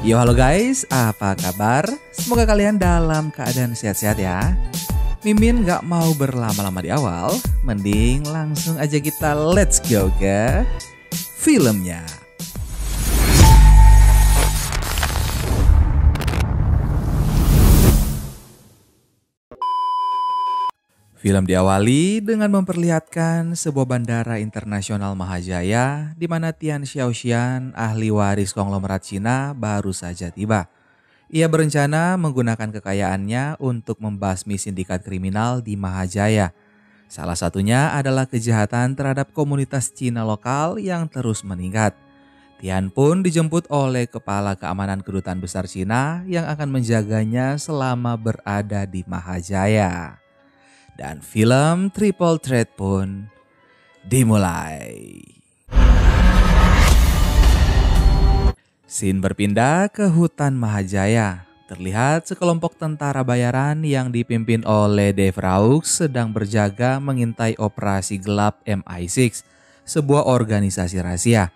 Yo halo guys, apa kabar? Semoga kalian dalam keadaan sehat-sehat ya. Mimin gak mau berlama-lama di awal, mending langsung aja kita let's go ke filmnya. Film diawali dengan memperlihatkan sebuah bandara internasional Mahajaya di mana Tian Xiaoxian, ahli waris konglomerat Cina, baru saja tiba. Ia berencana menggunakan kekayaannya untuk membasmi sindikat kriminal di Mahajaya. Salah satunya adalah kejahatan terhadap komunitas Cina lokal yang terus meningkat. Tian pun dijemput oleh kepala keamanan kedutaan besar Cina yang akan menjaganya selama berada di Mahajaya. Dan film Triple Threat pun dimulai. Scene berpindah ke hutan Mahajaya. Terlihat sekelompok tentara bayaran yang dipimpin oleh Dave Raux sedang berjaga mengintai operasi gelap MI6, sebuah organisasi rahasia.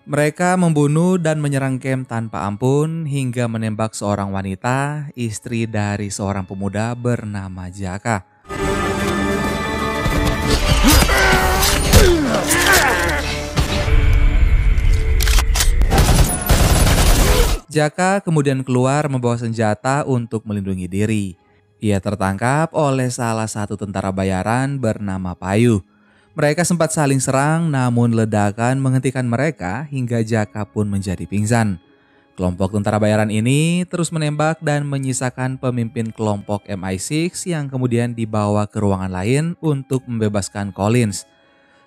Mereka membunuh dan menyerang camp tanpa ampun hingga menembak seorang wanita, istri dari seorang pemuda bernama Jaka. Jaka kemudian keluar membawa senjata untuk melindungi diri. Ia tertangkap oleh salah satu tentara bayaran bernama Payu. Mereka sempat saling serang namun ledakan menghentikan mereka hingga Jaka pun menjadi pingsan. Kelompok tentara bayaran ini terus menembak dan menyisakan pemimpin kelompok MI6 yang kemudian dibawa ke ruangan lain untuk membebaskan Collins.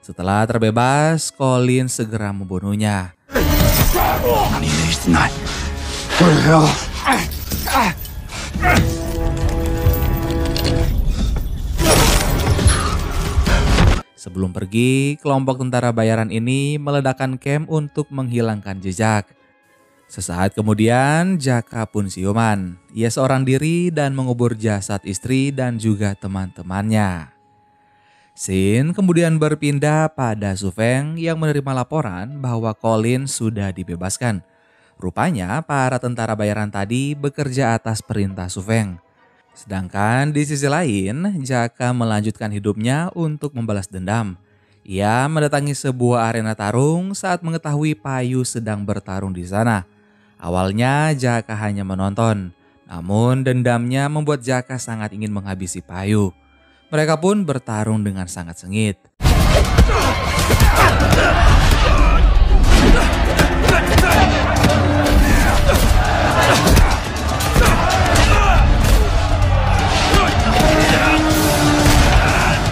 Setelah terbebas, Collins segera membunuhnya. Sebelum pergi, kelompok tentara bayaran ini meledakkan camp untuk menghilangkan jejak. Sesaat kemudian, Jaka pun siuman. Ia seorang diri dan mengubur jasad istri dan juga teman-temannya. Scene kemudian berpindah pada Su Feng yang menerima laporan bahwa Collins sudah dibebaskan. Rupanya para tentara bayaran tadi bekerja atas perintah Su Feng. Sedangkan di sisi lain, Jaka melanjutkan hidupnya untuk membalas dendam. Ia mendatangi sebuah arena tarung saat mengetahui Payu sedang bertarung di sana. Awalnya Jaka hanya menonton, namun dendamnya membuat Jaka sangat ingin menghabisi Payu. Mereka pun bertarung dengan sangat sengit.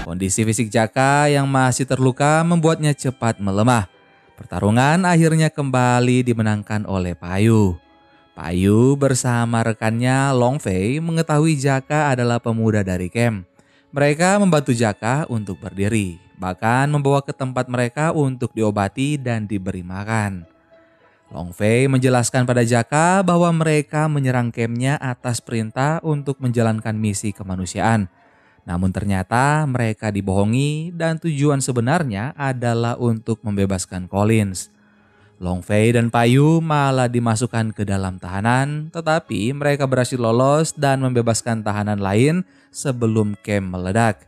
Kondisi fisik Jaka yang masih terluka membuatnya cepat melemah. Pertarungan akhirnya kembali dimenangkan oleh Payu. Payu bersama rekannya Long Fei mengetahui Jaka adalah pemuda dari camp. Mereka membantu Jaka untuk berdiri, bahkan membawa ke tempat mereka untuk diobati dan diberi makan. Long Fei menjelaskan pada Jaka bahwa mereka menyerang campnya atas perintah untuk menjalankan misi kemanusiaan. Namun ternyata mereka dibohongi dan tujuan sebenarnya adalah untuk membebaskan Collins. Long Fei dan Payu malah dimasukkan ke dalam tahanan, tetapi mereka berhasil lolos dan membebaskan tahanan lain sebelum camp meledak.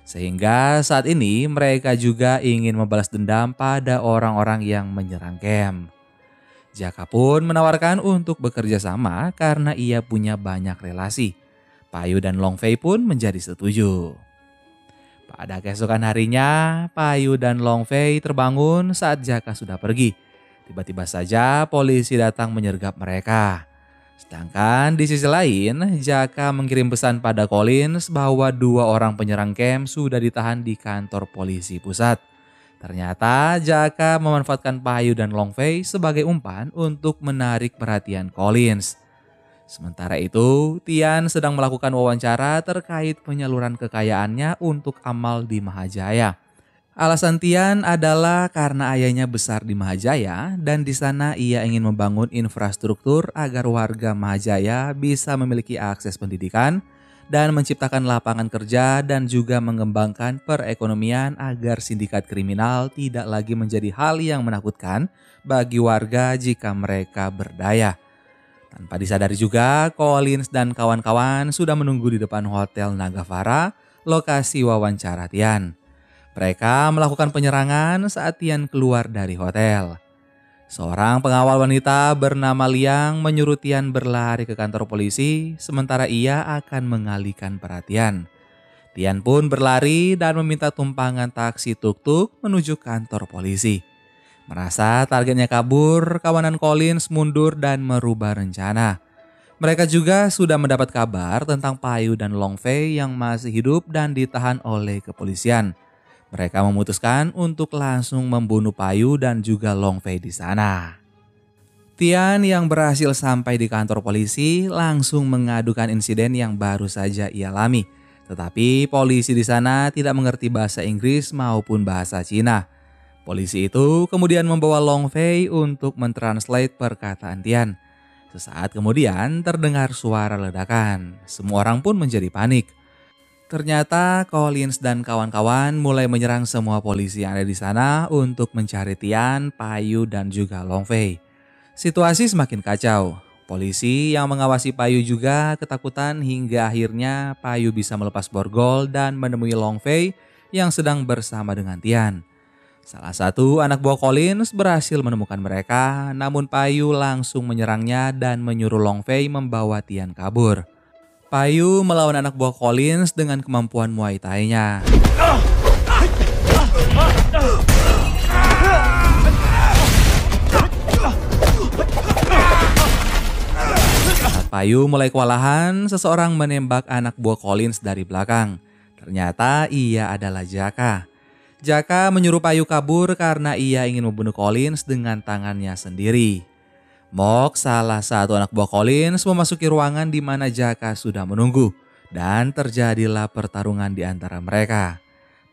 Sehingga saat ini mereka juga ingin membalas dendam pada orang-orang yang menyerang camp. Jaka pun menawarkan untuk bekerja sama karena ia punya banyak relasi. Payu dan Long Fei pun menjadi setuju. Pada keesokan harinya, Payu dan Long Fei terbangun saat Jaka sudah pergi. Tiba-tiba saja polisi datang menyergap mereka. Sedangkan di sisi lain, Jaka mengirim pesan pada Collins bahwa 2 orang penyerang camp sudah ditahan di kantor polisi pusat. Ternyata Jaka memanfaatkan Payu dan Long Fei sebagai umpan untuk menarik perhatian Collins. Sementara itu, Tian sedang melakukan wawancara terkait penyaluran kekayaannya untuk amal di Mahajaya. Alasan Tian adalah karena ayahnya besar di Mahajaya dan di sana ia ingin membangun infrastruktur agar warga Mahajaya bisa memiliki akses pendidikan dan menciptakan lapangan kerja dan juga mengembangkan perekonomian agar sindikat kriminal tidak lagi menjadi hal yang menakutkan bagi warga jika mereka berdaya. Tanpa disadari juga, Collins dan kawan-kawan sudah menunggu di depan Hotel Nagavara, lokasi wawancara Tian. Mereka melakukan penyerangan saat Tian keluar dari hotel. Seorang pengawal wanita bernama Liang menyuruh Tian berlari ke kantor polisi, sementara ia akan mengalihkan perhatian. Tian pun berlari dan meminta tumpangan taksi tuk-tuk menuju kantor polisi. Merasa targetnya kabur, kawanan Collins mundur dan merubah rencana. Mereka juga sudah mendapat kabar tentang Payu dan Long Fei yang masih hidup dan ditahan oleh kepolisian. Mereka memutuskan untuk langsung membunuh Payu dan juga Long Fei di sana. Tian yang berhasil sampai di kantor polisi langsung mengadukan insiden yang baru saja ia alami. Tetapi polisi di sana tidak mengerti bahasa Inggris maupun bahasa Cina. Polisi itu kemudian membawa Long Fei untuk mentranslate perkataan Tian. Sesaat kemudian terdengar suara ledakan. Semua orang pun menjadi panik. Ternyata Collins dan kawan-kawan mulai menyerang semua polisi yang ada di sana untuk mencari Tian, Payu, dan juga Long Fei. Situasi semakin kacau. Polisi yang mengawasi Payu juga ketakutan hingga akhirnya Payu bisa melepas borgol dan menemui Long Fei yang sedang bersama dengan Tian. Salah satu anak buah Collins berhasil menemukan mereka, namun Payu langsung menyerangnya dan menyuruh Long Fei membawa Tian kabur. Payu melawan anak buah Collins dengan kemampuan Muay Thai-nya. Saat Payu mulai kewalahan, seseorang menembak anak buah Collins dari belakang. Ternyata ia adalah Jaka. Jaka menyuruh Payu kabur karena ia ingin membunuh Collins dengan tangannya sendiri. Mok, salah satu anak buah Collins, memasuki ruangan di mana Jaka sudah menunggu dan terjadilah pertarungan di antara mereka.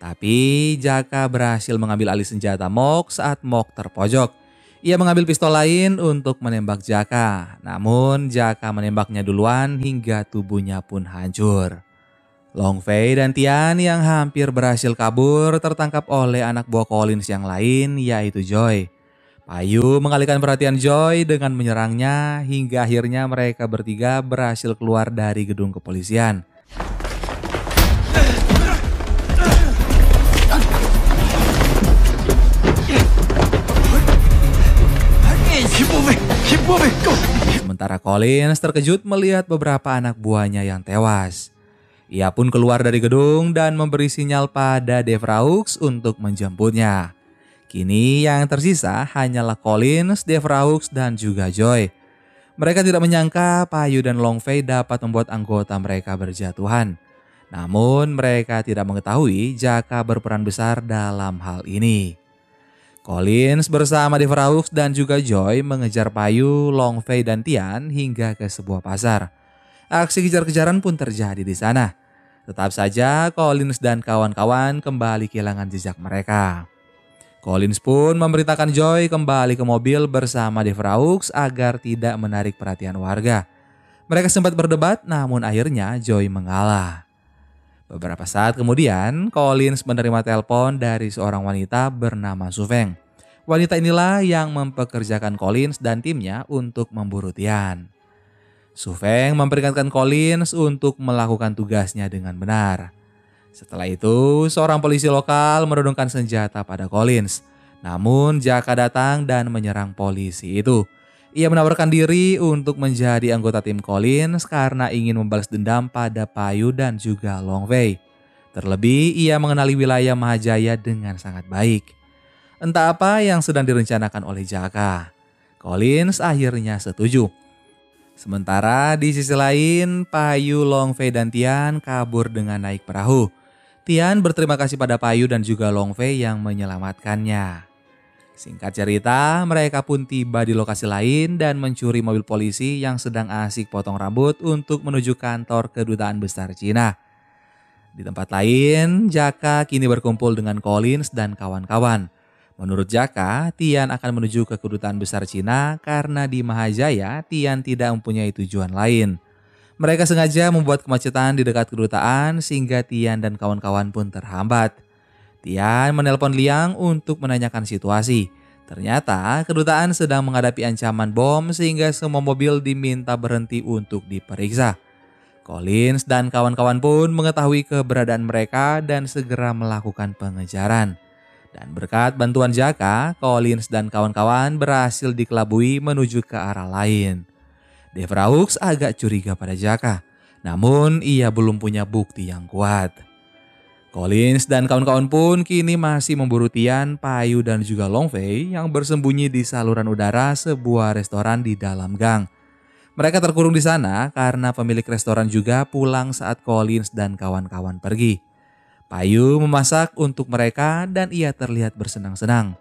Tapi Jaka berhasil mengambil alih senjata Mok saat Mok terpojok. Ia mengambil pistol lain untuk menembak Jaka, namun Jaka menembaknya duluan hingga tubuhnya pun hancur. Long Fei dan Tian yang hampir berhasil kabur tertangkap oleh anak buah Collins yang lain, yaitu Joy. Payu mengalihkan perhatian Joy dengan menyerangnya hingga akhirnya mereka bertiga berhasil keluar dari gedung kepolisian. Sementara Collins terkejut melihat beberapa anak buahnya yang tewas. Ia pun keluar dari gedung dan memberi sinyal pada Devraux untuk menjemputnya. Kini yang tersisa hanyalah Collins, Devraux, dan juga Joy. Mereka tidak menyangka Payu dan Long Fei dapat membuat anggota mereka berjatuhan. Namun mereka tidak mengetahui Jaka berperan besar dalam hal ini. Collins bersama Devraux dan juga Joy mengejar Payu, Long Fei, dan Tian hingga ke sebuah pasar. Aksi kejar-kejaran pun terjadi di sana. Tetap saja Collins dan kawan-kawan kembali kehilangan jejak mereka. Collins pun memerintahkan Joy kembali ke mobil bersama Devraux agar tidak menarik perhatian warga. Mereka sempat berdebat namun akhirnya Joy mengalah. Beberapa saat kemudian Collins menerima telepon dari seorang wanita bernama Su Feng. Wanita inilah yang mempekerjakan Collins dan timnya untuk memburu Tian. Su Feng memperingatkan Collins untuk melakukan tugasnya dengan benar. Setelah itu, seorang polisi lokal menodongkan senjata pada Collins. Namun Jaka datang dan menyerang polisi itu. Ia menawarkan diri untuk menjadi anggota tim Collins karena ingin membalas dendam pada Payu dan juga Long Fei. Terlebih, ia mengenali wilayah Mahajaya dengan sangat baik. Entah apa yang sedang direncanakan oleh Jaka. Collins akhirnya setuju. Sementara di sisi lain, Payu, Long Fei, dan Tian kabur dengan naik perahu. Tian berterima kasih pada Payu dan juga Long Fei yang menyelamatkannya. Singkat cerita, mereka pun tiba di lokasi lain dan mencuri mobil polisi yang sedang asik potong rambut untuk menuju kantor kedutaan besar Cina. Di tempat lain, Jaka kini berkumpul dengan Collins dan kawan-kawan. Menurut Jaka, Tian akan menuju ke kedutaan besar Cina karena di Mahajaya Tian tidak mempunyai tujuan lain. Mereka sengaja membuat kemacetan di dekat kedutaan sehingga Tian dan kawan-kawan pun terhambat. Tian menelpon Liang untuk menanyakan situasi, Ternyata kedutaan sedang menghadapi ancaman bom sehingga semua mobil diminta berhenti untuk diperiksa. Collins dan kawan-kawan pun mengetahui keberadaan mereka dan segera melakukan pengejaran. Dan berkat bantuan Jaka, Collins dan kawan-kawan berhasil dikelabui menuju ke arah lain. Devraux agak curiga pada Jaka, namun ia belum punya bukti yang kuat. Collins dan kawan-kawan pun kini masih memburu Tian, Payu dan juga Long Fei yang bersembunyi di saluran udara sebuah restoran di dalam gang. Mereka terkurung di sana karena pemilik restoran juga pulang saat Collins dan kawan-kawan pergi. Payu memasak untuk mereka dan ia terlihat bersenang-senang.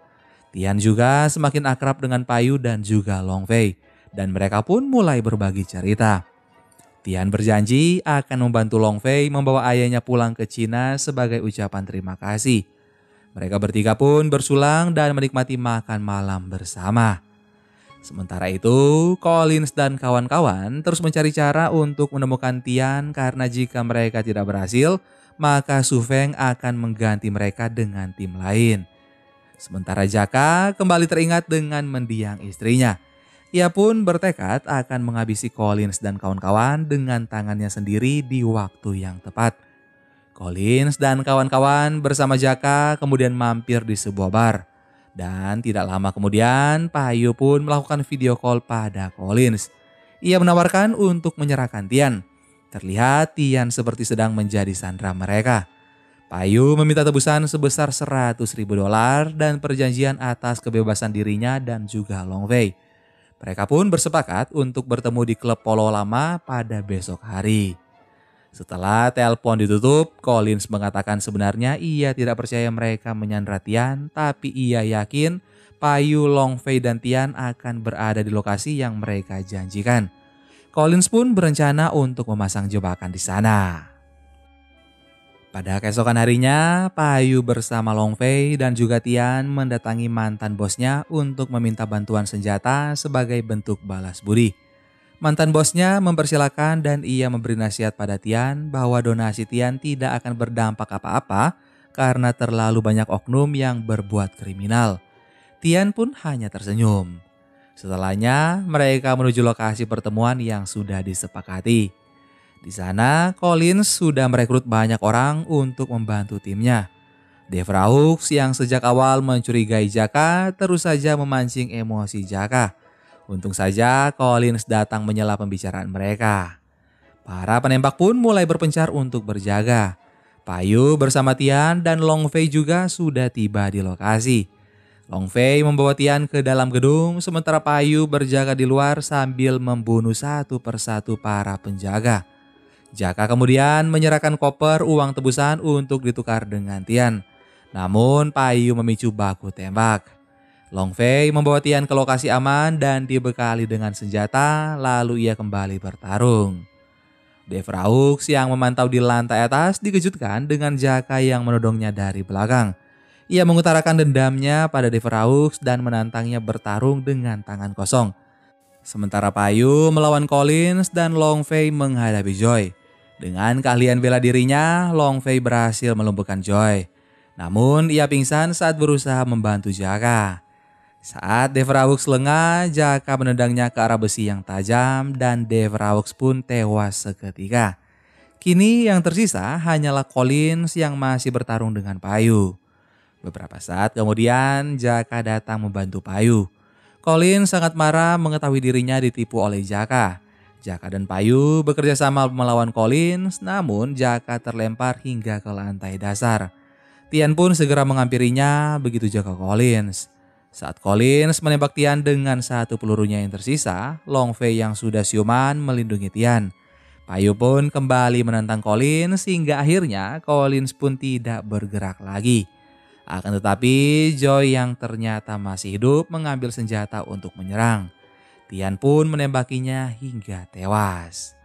Tian juga semakin akrab dengan Payu dan juga Long Fei, dan mereka pun mulai berbagi cerita. Tian berjanji akan membantu Long Fei membawa ayahnya pulang ke Cina sebagai ucapan terima kasih. Mereka bertiga pun bersulang dan menikmati makan malam bersama. Sementara itu, Collins dan kawan-kawan terus mencari cara untuk menemukan Tian karena jika mereka tidak berhasil, maka Su Feng akan mengganti mereka dengan tim lain. Sementara Jaka kembali teringat dengan mendiang istrinya. Ia pun bertekad akan menghabisi Collins dan kawan-kawan dengan tangannya sendiri di waktu yang tepat. Collins dan kawan-kawan bersama Jaka kemudian mampir di sebuah bar. Dan tidak lama kemudian Payu pun melakukan video call pada Collins. Ia menawarkan untuk menyerahkan Tian. Terlihat Tian seperti sedang menjadi sandera mereka. Payu meminta tebusan sebesar $100.000 dan perjanjian atas kebebasan dirinya dan juga Long Fei. Mereka pun bersepakat untuk bertemu di klub polo lama pada besok hari. Setelah telepon ditutup, Collins mengatakan sebenarnya ia tidak percaya mereka menyandra Tian, tapi ia yakin Payu, Long Fei dan Tian akan berada di lokasi yang mereka janjikan. Collins pun berencana untuk memasang jebakan di sana. Pada keesokan harinya, Payu bersama Long Fei dan juga Tian mendatangi mantan bosnya untuk meminta bantuan senjata sebagai bentuk balas budi. Mantan bosnya mempersilahkan dan ia memberi nasihat pada Tian bahwa donasi Tian tidak akan berdampak apa-apa karena terlalu banyak oknum yang berbuat kriminal. Tian pun hanya tersenyum. Setelahnya, mereka menuju lokasi pertemuan yang sudah disepakati. Di sana, Collins sudah merekrut banyak orang untuk membantu timnya. Devraux yang sejak awal mencurigai Jaka terus saja memancing emosi Jaka. Untung saja Collins datang menyela pembicaraan mereka. Para penembak pun mulai berpencar untuk berjaga. Payu bersama Tian dan Long Fei juga sudah tiba di lokasi. Long Fei membawa Tian ke dalam gedung sementara Payu berjaga di luar sambil membunuh satu persatu para penjaga. Jaka kemudian menyerahkan koper uang tebusan untuk ditukar dengan Tian. Namun Payu memicu baku tembak. Long Fei membawa Tian ke lokasi aman dan dibekali dengan senjata, lalu ia kembali bertarung. Devraux yang memantau di lantai atas dikejutkan dengan Jaka yang menodongnya dari belakang. Ia mengutarakan dendamnya pada Devraux dan menantangnya bertarung dengan tangan kosong. Sementara Payu melawan Collins dan Long Fei menghadapi Joy. Dengan keahlian bela dirinya, Long Fei berhasil melumpuhkan Joy. Namun ia pingsan saat berusaha membantu Jaka. Saat Devraux lengah, Jaka menendangnya ke arah besi yang tajam dan Devraux pun tewas seketika. Kini yang tersisa hanyalah Collins yang masih bertarung dengan Payu. Beberapa saat kemudian Jaka datang membantu Payu. Collins sangat marah mengetahui dirinya ditipu oleh Jaka. Jaka dan Payu bekerja sama melawan Collins, namun Jaka terlempar hingga ke lantai dasar. Tian pun segera menghampirinya, begitu juga Collins. Saat Collins menembak Tian dengan satu pelurunya yang tersisa, Long Fei yang sudah siuman melindungi Tian. Payu pun kembali menantang Collins hingga akhirnya Collins pun tidak bergerak lagi. Akan tetapi Joy yang ternyata masih hidup mengambil senjata untuk menyerang. Tian pun menembakinya hingga tewas.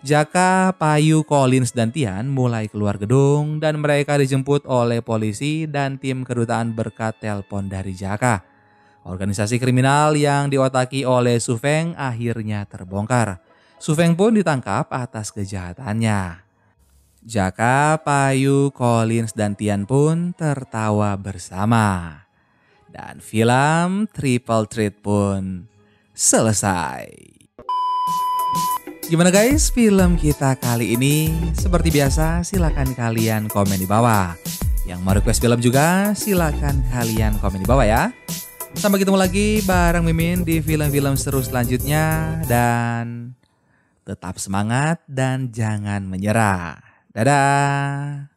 Jaka, Payu, Collins dan Tian mulai keluar gedung dan mereka dijemput oleh polisi dan tim kedutaan berkat telepon dari Jaka. Organisasi kriminal yang diotaki oleh Su Feng akhirnya terbongkar. Su Feng pun ditangkap atas kejahatannya. Jaka, Payu, Collins dan Tian pun tertawa bersama. Dan film Triple Treat pun selesai. Gimana guys film kita kali ini? Seperti biasa silakan kalian komen di bawah. Yang mau request film juga silakan kalian komen di bawah ya. Sampai ketemu lagi bareng Mimin di film-film seru selanjutnya. Dan tetap semangat dan jangan menyerah. Dadah.